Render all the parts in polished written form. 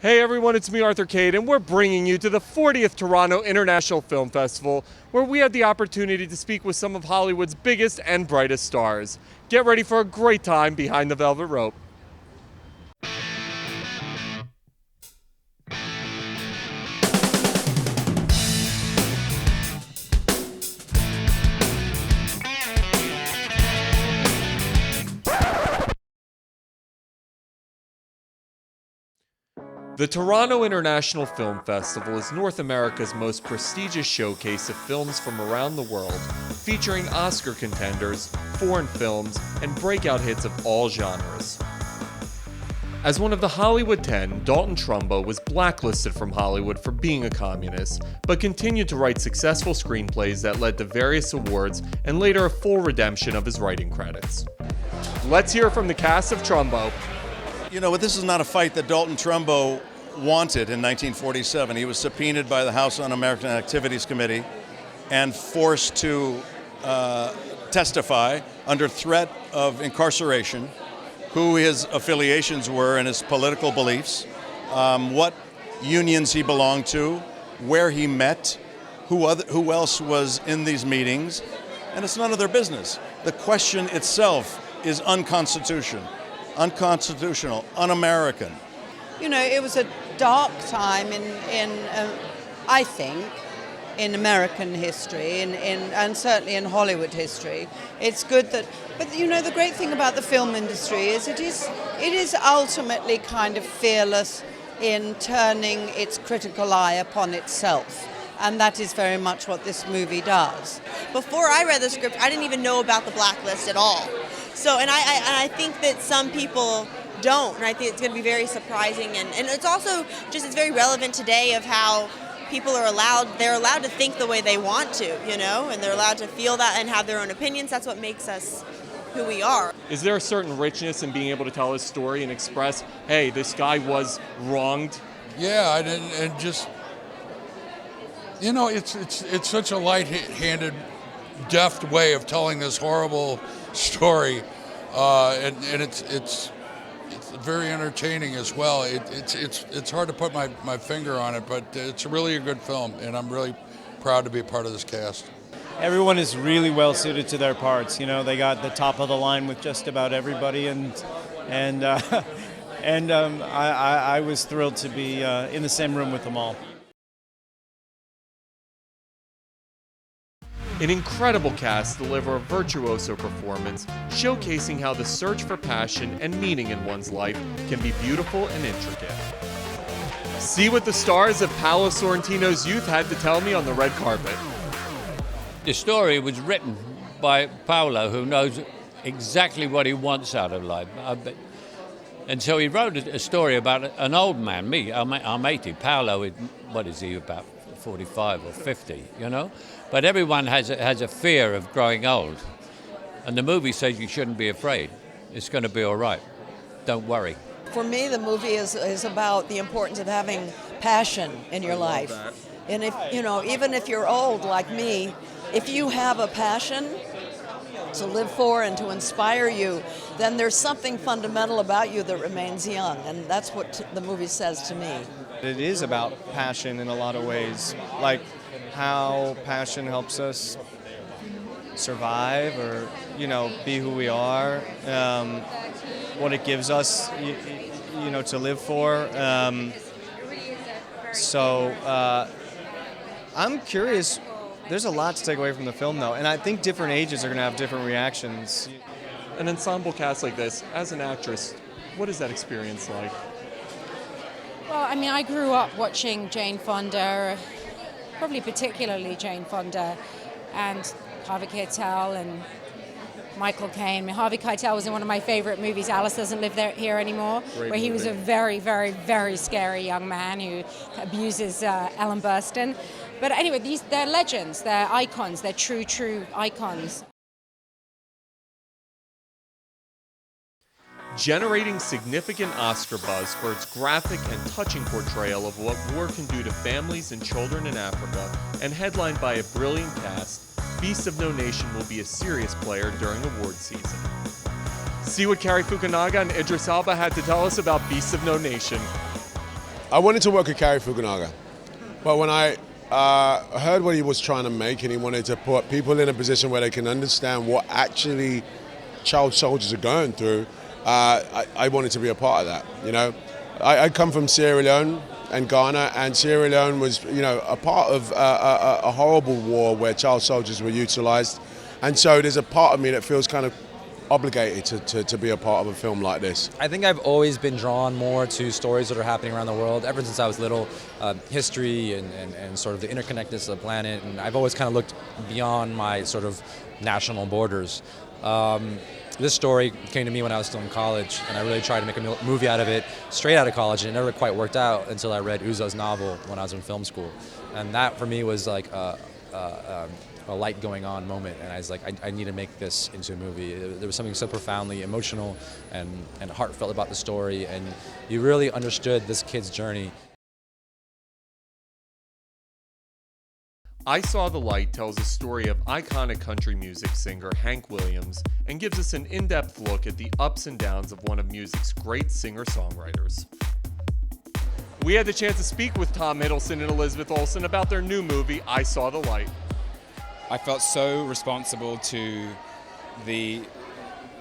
Hey everyone, it's me, Arthur Kade, and we're bringing you to the 40th Toronto International Film Festival, where we had the opportunity to speak with some of Hollywood's biggest and brightest stars. Get ready for a great time behind the velvet rope. The Toronto International Film Festival is North America's most prestigious showcase of films from around the world, featuring Oscar contenders, foreign films, and breakout hits of all genres. As one of the Hollywood 10, Dalton Trumbo was blacklisted from Hollywood for being a communist, but continued to write successful screenplays that led to various awards and later a full redemption of his writing credits. Let's hear from the cast of Trumbo. You know, this is not a fight that Dalton Trumbo wanted in 1947. He was subpoenaed by the House Un-American Activities Committee and forced to testify under threat of incarceration, who his affiliations were and his political beliefs, what unions he belonged to, where he met, who else was in these meetings, and it's none of their business. The question itself is unconstitutional, un-American. You know, it was a dark time I think, in American history and certainly in Hollywood history. It's good that, but you know, the great thing about the film industry is it is ultimately kind of fearless in turning its critical eye upon itself. And that is very much what this movie does. Before I read the script, I didn't even know about the blacklist at all. So, and I think that some people don't, and I think it's going to be very surprising. And it's also just, it's very relevant today of how people are they're allowed to think the way they want to, you know, and they're allowed to feel that and have their own opinions. That's what makes us who we are. Is there a certain richness in being able to tell his story and express, hey, this guy was wronged? Yeah, and just, you know, it's such a light-handed, deft way of telling this horrible story, and it's very entertaining as well. It's hard to put my finger on it, but it's really a good film, and I'm really proud to be a part of this cast. Everyone is really well suited to their parts. You know, they got the top of the line with just about everybody, and I was thrilled to be in the same room with them all. An incredible cast deliver a virtuoso performance, showcasing how the search for passion and meaning in one's life can be beautiful and intricate. See what the stars of Paolo Sorrentino's youth had to tell me on the red carpet. The story was written by Paolo, who knows exactly what he wants out of life. And so he wrote a story about an old man, me, I'm 80. Paolo, what is he, about 45 or 50, you know? But everyone has a fear of growing old. And the movie says you shouldn't be afraid. It's going to be all right. Don't worry. For me, the movie is about the importance of having passion in your life. And if, you know, even if you're old like me, if you have a passion to live for and to inspire you, then there's something fundamental about you that remains young. And that's what the movie says to me. It is about passion in a lot of ways, like how passion helps us survive or, you know, be who we are, what it gives us, you know, to live for. I'm curious. There's a lot to take away from the film, though, and I think different ages are going to have different reactions. An ensemble cast like this, as an actress, what is that experience like? Well, I mean, I grew up watching Jane Fonda, probably particularly Jane Fonda, and Harvey Keitel and Michael Caine. I mean, Harvey Keitel was in one of my favorite movies, Alice Doesn't Live Here Anymore, where he was a very, very, very scary young man who abuses Ellen Burstyn. But anyway, they're legends, they're icons, they're true icons. Generating significant Oscar buzz for its graphic and touching portrayal of what war can do to families and children in Africa, and headlined by a brilliant cast, Beast of No Nation will be a serious player during award season. See what Cary Fukunaga and Idris Elba had to tell us about Beast of No Nation. I wanted to work with Cary Fukunaga, but when I heard what he was trying to make, and he wanted to put people in a position where they can understand what actually child soldiers are going through, I wanted to be a part of that. You know, I come from Sierra Leone and Ghana, and Sierra Leone was, you know, a part of a horrible war where child soldiers were utilized, and so there's a part of me that feels kind of obligated to be a part of a film like this. I think I've always been drawn more to stories that are happening around the world ever since I was little. History and sort of the interconnectedness of the planet, and I've always kind of looked beyond my sort of national borders. This story came to me when I was still in college, and I really tried to make a movie out of it straight out of college, and it never quite worked out until I read Uzo's novel when I was in film school. And that for me was like a light going on moment, and I was like, I need to make this into a movie. There was something so profoundly emotional and heartfelt about the story, and you really understood this kid's journey. I Saw the Light tells a story of iconic country music singer Hank Williams and gives us an in-depth look at the ups and downs of one of music's great singer-songwriters. We had the chance to speak with Tom Hiddleston and Elizabeth Olsen about their new movie, I Saw the Light. I felt so responsible to the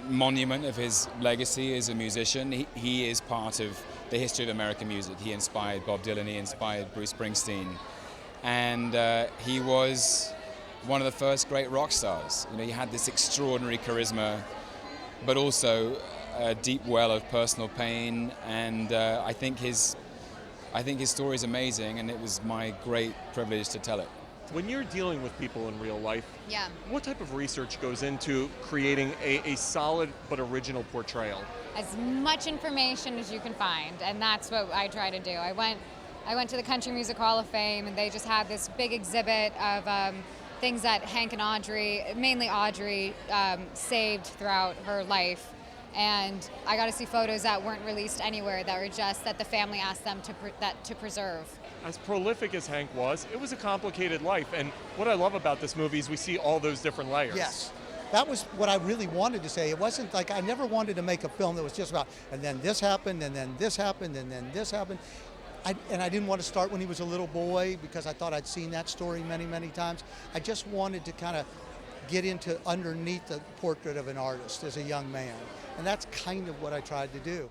monument of his legacy as a musician. He is part of the history of American music. He inspired Bob Dylan, he inspired Bruce Springsteen. And he was one of the first great rock stars. You know, he had this extraordinary charisma, but also a deep well of personal pain. And I think his story is amazing, and it was my great privilege to tell it. When you're dealing with people in real life, yeah, what type of research goes into creating a solid but original portrayal? As much information as you can find, and that's what I try to do. I went to the Country Music Hall of Fame, and they just had this big exhibit of things that Hank and Audrey, mainly Audrey, saved throughout her life. And I got to see photos that weren't released anywhere, that were just that the family asked them to preserve. As prolific as Hank was, it was a complicated life. And what I love about this movie is we see all those different layers. Yes. That was what I really wanted to say. It wasn't like, I never wanted to make a film that was just about, and then this happened, and then this happened, and then this happened. And I didn't want to start when he was a little boy, because I thought I'd seen that story many, many times. I just wanted to kind of get into underneath the portrait of an artist as a young man. And that's kind of what I tried to do.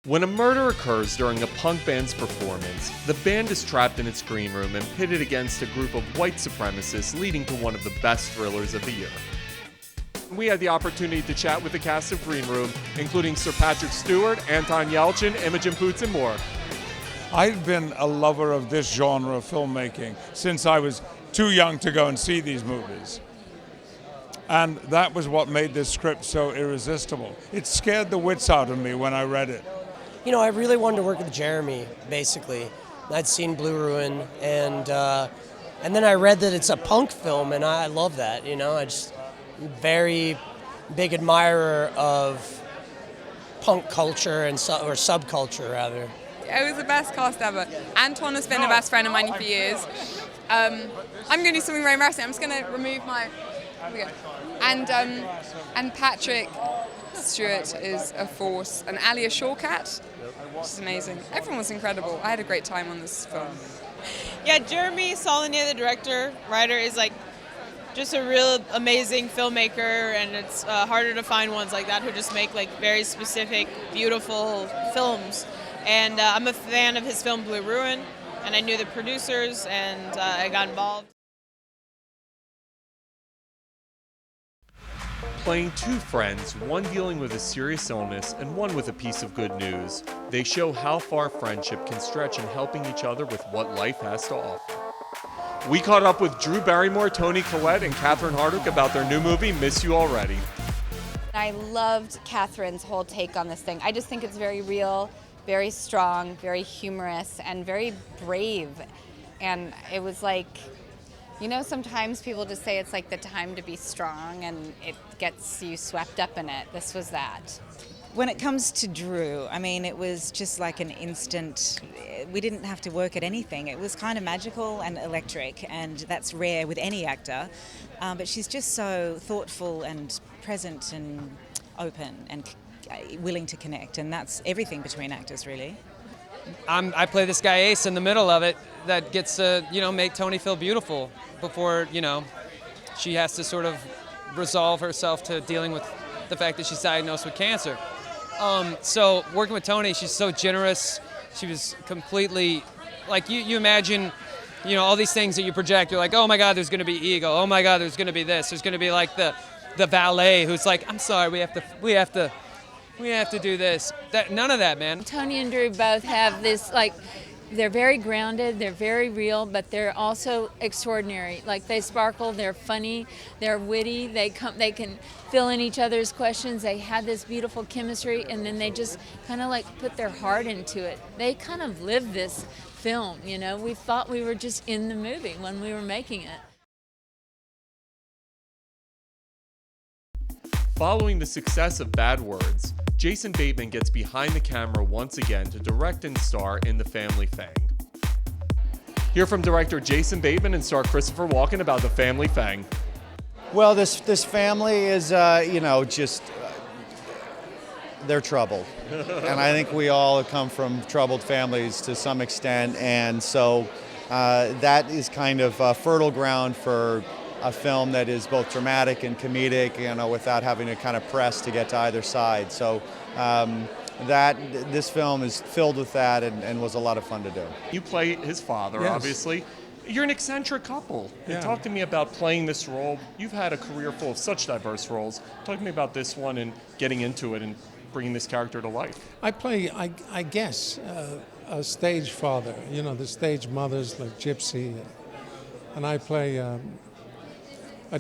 When a murder occurs during a punk band's performance, the band is trapped in its green room and pitted against a group of white supremacists, leading to one of the best thrillers of the year. We had the opportunity to chat with the cast of Green Room, including Sir Patrick Stewart, Anton Yelchin, Imogen Poots, and more. I've been a lover of this genre of filmmaking since I was too young to go and see these movies. And that was what made this script so irresistible. It scared the wits out of me when I read it. You know, I really wanted to work with Jeremy, basically. I'd seen Blue Ruin, and then I read that it's a punk film, and I love that, you know. I just very big admirer of punk culture or subculture, rather. It was the best cast ever. Anton has been a best friend of mine for years. I'm going to do something very embarrassing. I'm just going to remove my... Here we go. And Patrick Stewart is a force. And Alia Shawkat, which is amazing. Everyone was incredible. I had a great time on this film. Yeah, Jeremy Saulnier, the director, writer, is like just a real amazing filmmaker, and it's harder to find ones like that who just make like very specific, beautiful films. And I'm a fan of his film Blue Ruin, and I knew the producers, and I got involved. Playing two friends, one dealing with a serious illness and one with a piece of good news, they show how far friendship can stretch in helping each other with what life has to offer. We caught up with Drew Barrymore, Toni Collette, and Catherine Hardwicke about their new movie, Miss You Already. I loved Catherine's whole take on this thing. I just think it's very real, very strong, very humorous, and very brave. And it was like, you know, sometimes people just say it's like the time to be strong, and it gets you swept up in it. This was that. When it comes to Drew, I mean, it was just like an instant, we didn't have to work at anything. It was kind of magical and electric, and that's rare with any actor. But she's just so thoughtful and present and open and willing to connect, and that's everything between actors, really. I play this guy Ace in the middle of it that gets to, make Tony feel beautiful before, she has to sort of resolve herself to dealing with the fact that she's diagnosed with cancer. So working with Tony, she's so generous. She was completely, like you imagine, all these things that you project. You're like, oh my God, there's going to be ego. Oh my God, there's going to be this. There's going to be like the valet who's like, I'm sorry, we have to do this. None of that, man. Tony and Drew both have this, they're very grounded, they're very real, but they're also extraordinary. Like, they sparkle, they're funny, they're witty, they can fill in each other's questions. They had this beautiful chemistry, and then they just kind of put their heart into it. They kind of live this film, We thought we were just in the movie when we were making it. Following the success of Bad Words, Jason Bateman gets behind the camera once again to direct and star in The Family Fang. Hear from director Jason Bateman and star Christopher Walken about The Family Fang. Well, this family is, they're troubled. And I think we all come from troubled families to some extent, and so that is kind of fertile ground for a film that is both dramatic and comedic, without having to kind of press to get to either side. So this film is filled with that and was a lot of fun to do. You play his father, Yes. Obviously. You're an eccentric couple. Yeah. Talk to me about playing this role. You've had a career full of such diverse roles. Talk to me about this one and getting into it and bringing this character to life. I play, I guess, a stage father, the stage mothers like Gypsy. And I play a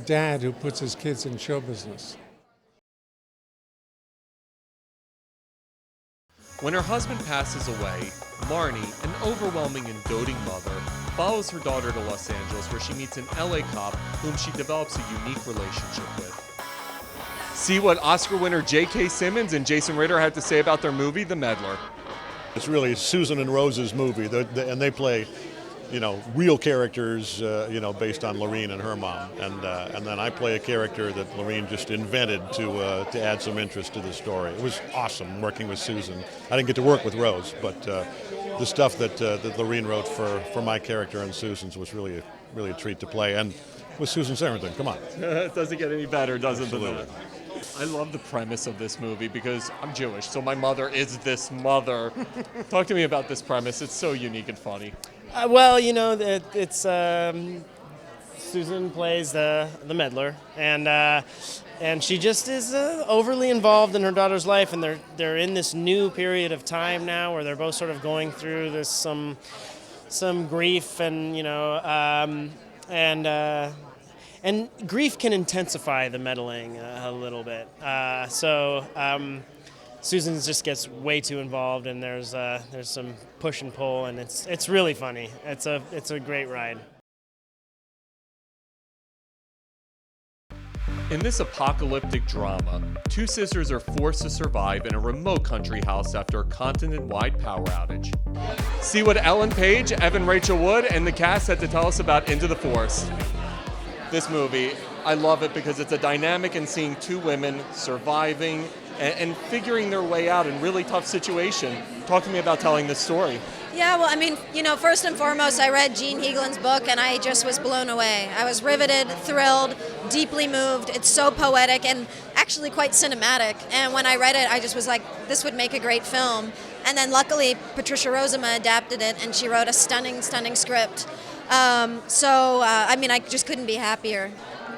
dad who puts his kids in show business. When her husband passes away, Marnie, an overwhelming and doting mother, follows her daughter to Los Angeles, where she meets an LA cop whom she develops a unique relationship with. See what Oscar winner J.K. Simmons and Jason Ritter had to say about their movie, The Meddler. It's really Susan and Rose's movie, and they play, real characters, based on Lorene and her mom, and then I play a character that Lorene just invented to add some interest to the story. It was awesome working with Susan. I didn't get to work with Rose, but the stuff that Lorene wrote for my character and Susan's was really a treat to play, and with Susan Sarandon. Come on. It doesn't get any better, does it? Absolutely. I love the premise of this movie because I'm Jewish, so my mother is this mother. Talk to me about this premise. It's so unique and funny. It's Susan plays the meddler, and she just is overly involved in her daughter's life, and they're in this new period of time now where they're both sort of going through this some grief, and grief can intensify the meddling a little bit. Susan just gets way too involved, and there's some push and pull, and it's really funny. It's a great ride. In this apocalyptic drama, two sisters are forced to survive in a remote country house after a continent-wide power outage. See what Ellen Page, Evan Rachel Wood, and the cast had to tell us about Into the Forest. This movie, I love it because it's a dynamic in seeing two women surviving and figuring their way out in really tough situation. Talk to me about telling this story. Yeah, well, first and foremost, I read Jean Heaglin's book, and I just was blown away. I was riveted, thrilled, deeply moved. It's so poetic and actually quite cinematic. And when I read it, I just was like, this would make a great film. And then luckily, Patricia Rozema adapted it, and she wrote a stunning, stunning script. I just couldn't be happier.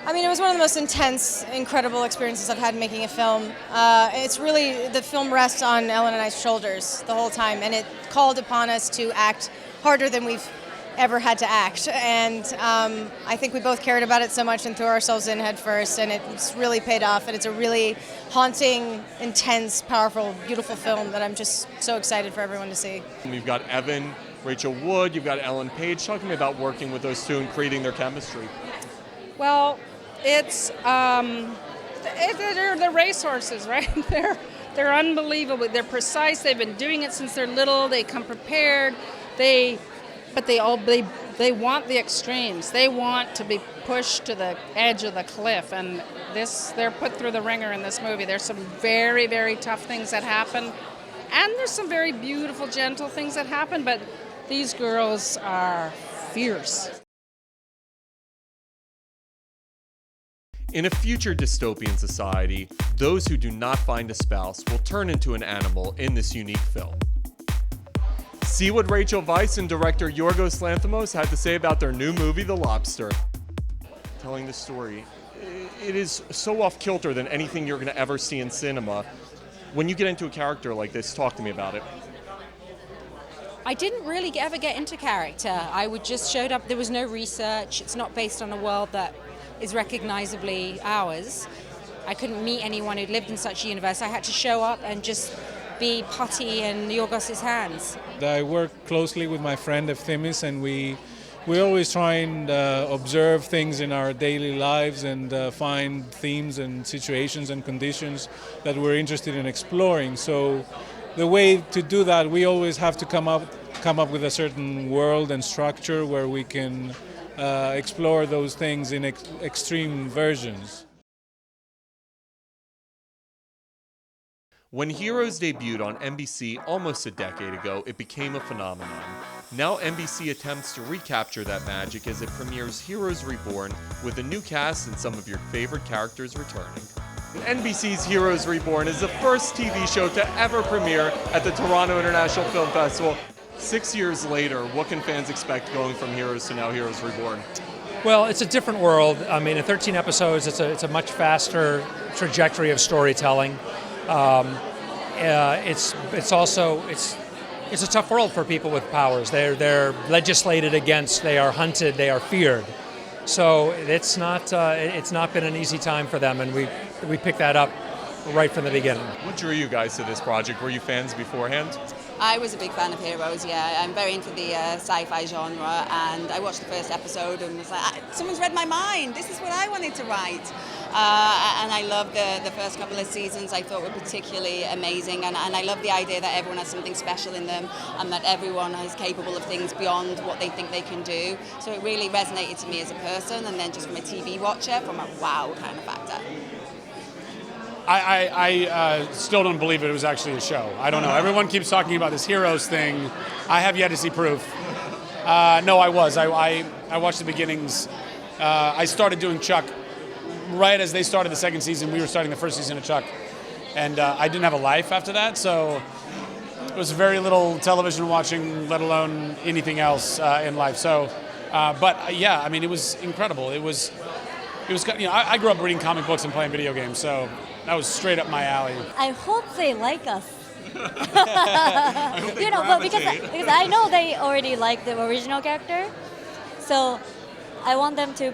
It was one of the most intense, incredible experiences I've had making a film. It's really, the film rests on Ellen and I's shoulders the whole time, and it called upon us to act harder than we've ever had to act. And I think we both cared about it so much and threw ourselves in head first, and it's really paid off. And it's a really haunting, intense, powerful, beautiful film that I'm just so excited for everyone to see. We've got Evan, Rachel Wood, you've got Ellen Page. Talk to me about working with those two and creating their chemistry. Well, it's they're the racehorses, right? They're unbelievable. They're precise. They've been doing it since they're little. They come prepared. They want the extremes. They want to be pushed to the edge of the cliff, and they're put through the ringer in this movie. There's some very, very tough things that happen, and there's some very beautiful, gentle things that happen, but these girls are fierce. In a future dystopian society, those who do not find a spouse will turn into an animal in this unique film. See what Rachel Weisz and director Yorgos Lanthimos had to say about their new movie, The Lobster. Telling the story, it is so off-kilter than anything you're going to ever see in cinema. When you get into a character like this, talk to me about it. I didn't really ever get into character. I would just showed up. There was no research. It's not based on a world that is recognizably ours. I couldn't meet anyone who'd lived in such a universe. I had to show up and just be putty in Yorgos' hands. I work closely with my friend Efthimis, and we always try and observe things in our daily lives and find themes and situations and conditions that we're interested in exploring. So the way to do that, we always have to come up with a certain world and structure where we can explore those things in extreme versions. When Heroes debuted on NBC almost a decade ago, it became a phenomenon. Now NBC attempts to recapture that magic as it premieres Heroes Reborn with a new cast and some of your favorite characters returning. NBC's Heroes Reborn is the first TV show to ever premiere at the Toronto International Film Festival. 6 years later, what can fans expect going from Heroes to now Heroes Reborn? Well, it's a different world. I mean, in 13 episodes, it's a much faster trajectory of storytelling. It's also a tough world for people with powers. They're legislated against. They are hunted. They are feared. So it's not been an easy time for them, and we picked that up right from the beginning. What drew you guys to this project? Were you fans beforehand? I was a big fan of Heroes, yeah. I'm very into the sci-fi genre, and I watched the first episode and was like, someone's read my mind, this is what I wanted to write. And I loved the first couple of seasons. I thought were particularly amazing, and I love the idea that everyone has something special in them and that everyone is capable of things beyond what they think they can do. So it really resonated to me as a person, and then just from a TV watcher, from a wow kind of factor. I still don't believe it was actually a show. I don't know. Everyone keeps talking about this Heroes thing. I have yet to see proof. No, I was. I watched the beginnings. I started doing Chuck right as they started the second season. We were starting the first season of Chuck. And I didn't have a life after that, so it was very little television watching, let alone anything else in life. So, but yeah, I mean, it was incredible. It was. I grew up reading comic books and playing video games, so that was straight up my alley. I hope they like us. But because I know they already like the original character, so I want them to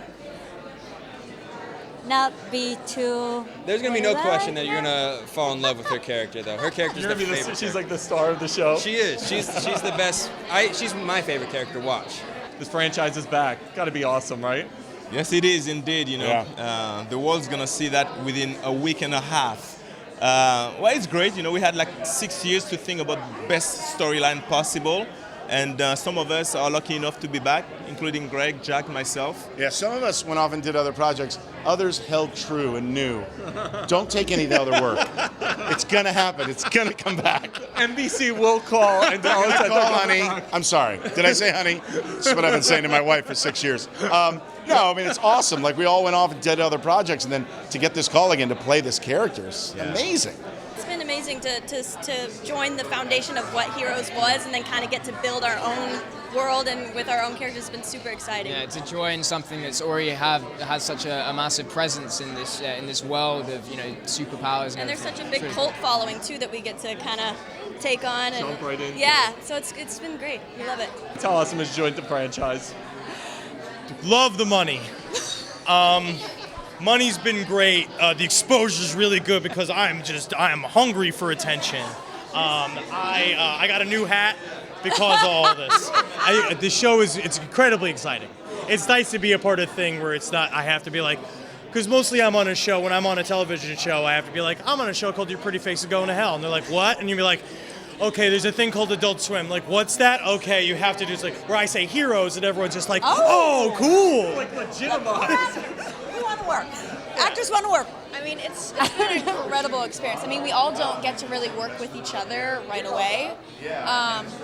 not be too. There's gonna be no question that you're gonna fall in love with her character, though. Her character's the favorite. She's like the star of the show. She is. She's the best. She's my favorite character to watch. This franchise is back. Got to be awesome, right? Yes, it is indeed. The world's gonna see that within a week and a half. Well, it's great. We had like 6 years to think about best storyline possible, and some of us are lucky enough to be back, including Greg, Jack, myself. Yeah, some of us went off and did other projects. Others held true and knew. Don't take any of the other work. It's gonna happen. It's gonna come back. NBC will call and tell us call, honey. I'm sorry. Did I say honey? This is what I've been saying to my wife for 6 years. No, I mean, it's awesome. Like, we all went off and did other projects, and then to get this call again to play this character is amazing. It's been amazing to join the foundation of what Heroes was, and then kind of get to build our own world and with our own characters. It's been super exciting. Yeah, to join something that's already has such a massive presence in this world of superpowers. And there's such a big cult following too that we get to kind of take on. Jump right in. Yeah, so it's been great. We love it. Tell us, Ms. Joint, the franchise. Love the money. Money's been great. The exposure's really good because I'm hungry for attention. I got a new hat because of all this. The show it's incredibly exciting. It's nice to be a part of a thing where it's not, I have to be like, because mostly I'm on a show, when I'm on a television show, I have to be like, I'm on a show called Your Pretty Face is Going to Hell. And they're like, what? And you'd be like, okay, there's a thing called Adult Swim. Like, what's that? Okay, you have to do, it's like, where I say Heroes and everyone's just like, oh cool. Like legitimized. We want to work. Actors want to work. I mean, it's been an incredible experience. I mean, we all don't get to really work with each other right away,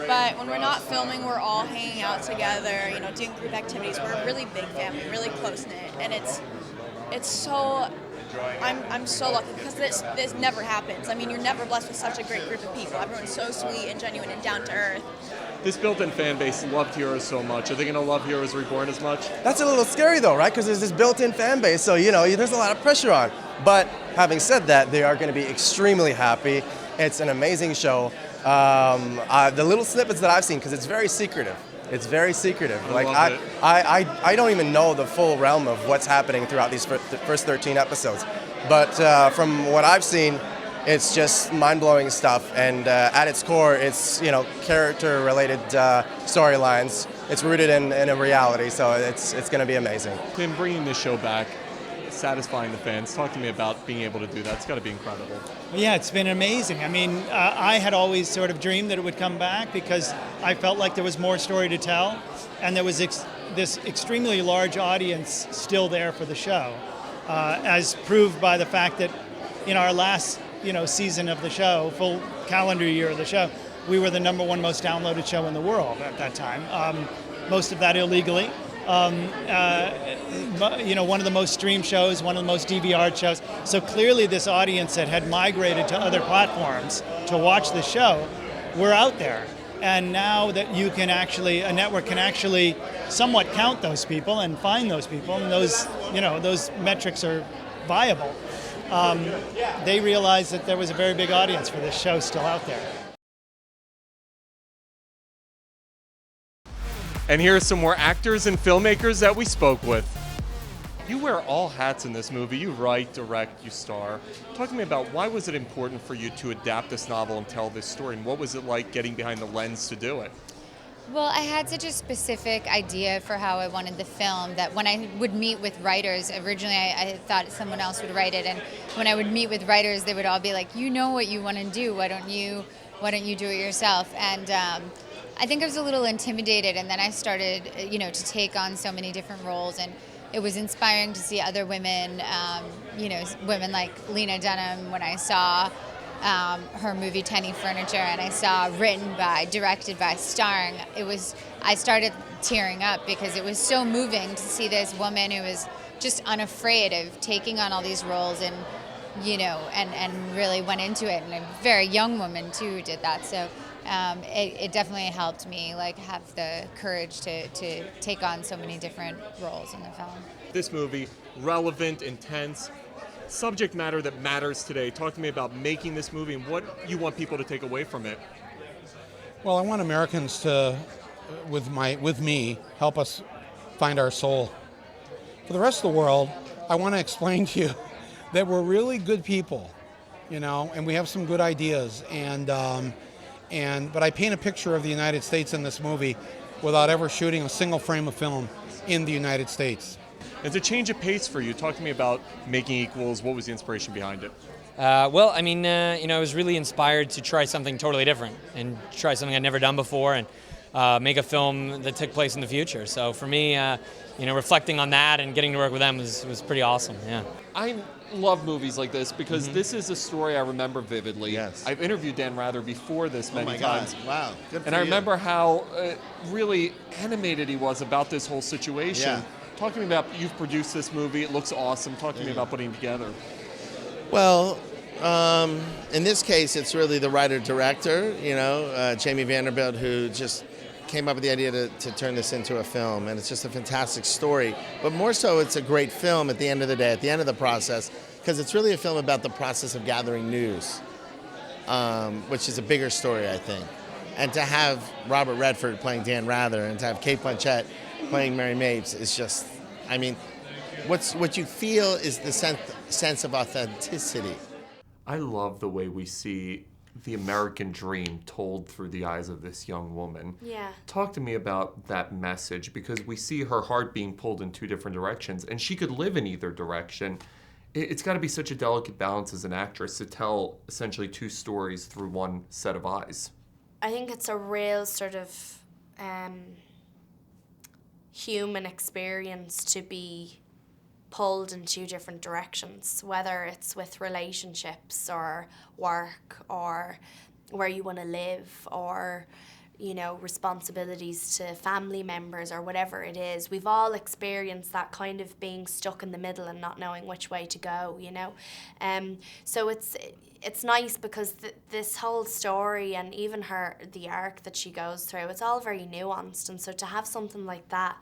but when we're not filming, we're all hanging out together, you know, doing group activities. We're a really big family, really close-knit, and it's so, I'm so lucky because this never happens. I mean, you're never blessed with such a great group of people. Everyone's so sweet and genuine and down to earth. This built-in fan base loved Heroes so much. Are they going to love Heroes Reborn as much? That's a little scary though, right? Because there's this built-in fan base, so you know, there's a lot of pressure on. But having said that, they are going to be extremely happy. It's an amazing show. The little snippets that I've seen, because it's very secretive. It's very secretive. I don't even know the full realm of what's happening throughout these first 13 episodes. But from what I've seen, it's just mind-blowing stuff, and at its core, it's, you know, character-related storylines. It's rooted in a reality, so it's going to be amazing. Tim, bringing this show back, satisfying the fans. Talk to me about being able to do that. It's got to be incredible. Yeah, it's been amazing. I mean, I had always sort of dreamed that it would come back because I felt like there was more story to tell, and there was this extremely large audience still there for the show, as proved by the fact that in our last season of the show, full calendar year of the show, we were the #1 most downloaded show in the world at that time. Most of that illegally. One of the most streamed shows, one of the most DVR'd shows. So clearly this audience that had migrated to other platforms to watch the show were out there. And now that you can actually, a network can actually somewhat count those people and find those people, and those metrics are viable. They realized that there was a very big audience for this show still out there. And here are some more actors and filmmakers that we spoke with. You wear all hats in this movie. You write, direct, you star. Talk to me about why was it important for you to adapt this novel and tell this story, and what was it like getting behind the lens to do it? Well, I had such a specific idea for how I wanted the film that when I would meet with writers, originally I thought someone else would write it, and when I would meet with writers, they would all be like, you know what you want to do, why don't you do it yourself? And I think I was a little intimidated, and then I started, to take on so many different roles, and it was inspiring to see other women, women like Lena Dunham when I saw her movie Tiny Furniture, and I saw written by, directed by, starring. I started tearing up because it was so moving to see this woman who was just unafraid of taking on all these roles and really went into it, and a very young woman too who did that. So it definitely helped me have the courage to take on so many different roles in the film. This movie, relevant, intense, subject matter that matters today. Talk to me about making this movie and what you want people to take away from it. Well, I want Americans to, with me, help us find our soul. For the rest of the world, I want to explain to you that we're really good people, and we have some good ideas. But I paint a picture of the United States in this movie without ever shooting a single frame of film in the United States. It's a change of pace for you. Talk to me about Making Equals. What was the inspiration behind it? I was really inspired to try something totally different and try something I'd never done before and make a film that took place in the future. So for me, reflecting on that and getting to work with them was pretty awesome. Yeah. I love movies like this because this is a story I remember vividly. Yes. I've interviewed Dan Rather before this many times. God. Wow. Good for and I you. remember how really animated he was about this whole situation. Yeah. Talk to me about, you've produced this movie, it looks awesome. Talk to me about putting it together. Well, in this case, it's really the writer-director, Jamie Vanderbilt, who just came up with the idea to turn this into a film, and it's just a fantastic story. But more so, it's a great film at the end of the day, at the end of the process, because it's really a film about the process of gathering news, which is a bigger story, I think. And to have Robert Redford playing Dan Rather and to have Kate Blanchett playing Mary Mapes is just, what you feel is the sense of authenticity. I love the way we see the American dream told through the eyes of this young woman. Yeah. Talk to me about that message, because we see her heart being pulled in two different directions, and she could live in either direction. It's got to be such a delicate balance as an actress to tell essentially two stories through one set of eyes. I think it's a real sort of human experience to be pulled in two different directions, whether it's with relationships or work or where you want to live or, you know, responsibilities to family members or whatever it is. We've all experienced that kind of being stuck in the middle and not knowing which way to go, you know. So it's nice because this whole story and even the arc that she goes through, it's all very nuanced. And so to have something like that,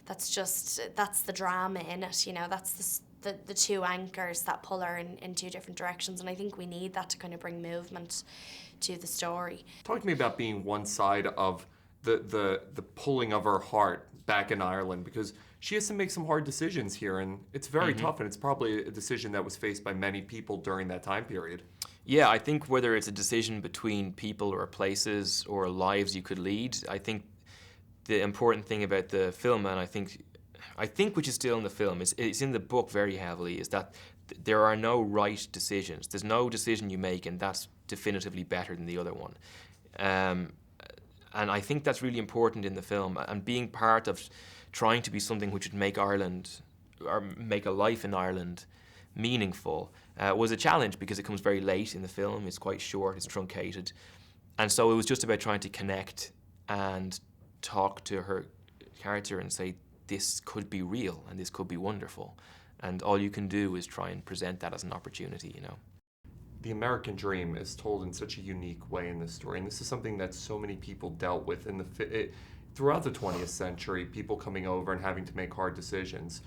that's the drama in it, you know, that's the two anchors that pull her in two different directions. And I think we need that to kind of bring movement to the story. Talk to me about being one side of the pulling of her heart back in Ireland, because she has to make some hard decisions here, and it's very tough, and it's probably a decision that was faced by many people during that time period. Yeah, I think whether it's a decision between people or places or lives you could lead, I think the important thing about the film, and I think which is still in the film, it's in the book very heavily, is that there are no right decisions. There's no decision you make and that's definitively better than the other one. And I think that's really important in the film, and being part of trying to be something which would make Ireland, or make a life in Ireland, meaningful was a challenge, because it comes very late in the film. It's quite short, it's truncated. And so it was just about trying to connect and talk to her character and say, this could be real and this could be wonderful. And all you can do is try and present that as an opportunity, you know. The American dream is told in such a unique way in this story, and this is something that so many people dealt with throughout the 20th century, people coming over and having to make hard decisions.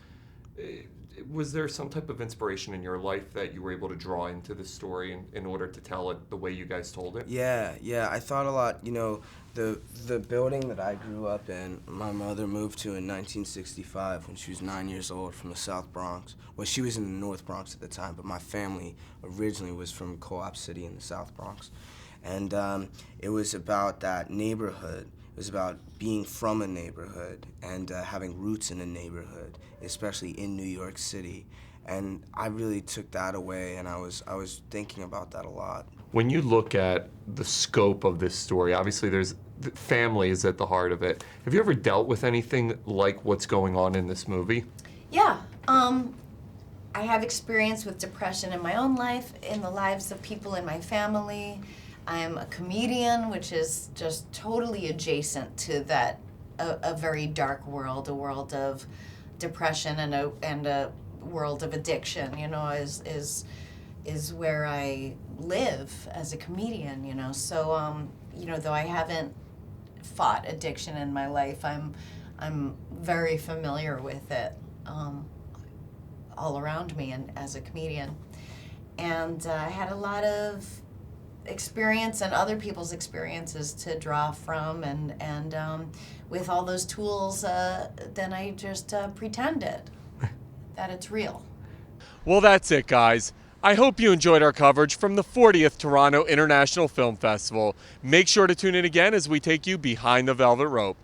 Was there some type of inspiration in your life that you were able to draw into the story in order to tell it the way you guys told it? Yeah, I thought a lot, you know, the building that I grew up in, my mother moved to in 1965 when she was 9 years old from the South Bronx. Well, she was in the North Bronx at the time, but my family originally was from Co-op City in the South Bronx. And it was about that neighborhood. It was about being from a neighborhood and having roots in a neighborhood, especially in New York City. And I really took that away, and I was thinking about that a lot. When you look at the scope of this story, obviously family is at the heart of it. Have you ever dealt with anything like what's going on in this movie? Yeah, I have experience with depression in my own life, in the lives of people in my family. I'm a comedian, which is just totally adjacent to that, a very dark world, a world of depression and a world of addiction, you know, is where I live as a comedian, you know. So, you know, though I haven't fought addiction in my life, I'm very familiar with it all around me and as a comedian. And I had a lot of experience and other people's experiences to draw from, and with all those tools, then I just pretended that it's real. Well, that's it, guys. I hope you enjoyed our coverage from the 40th Toronto International Film Festival. Make sure to tune in again as we take you behind the velvet rope.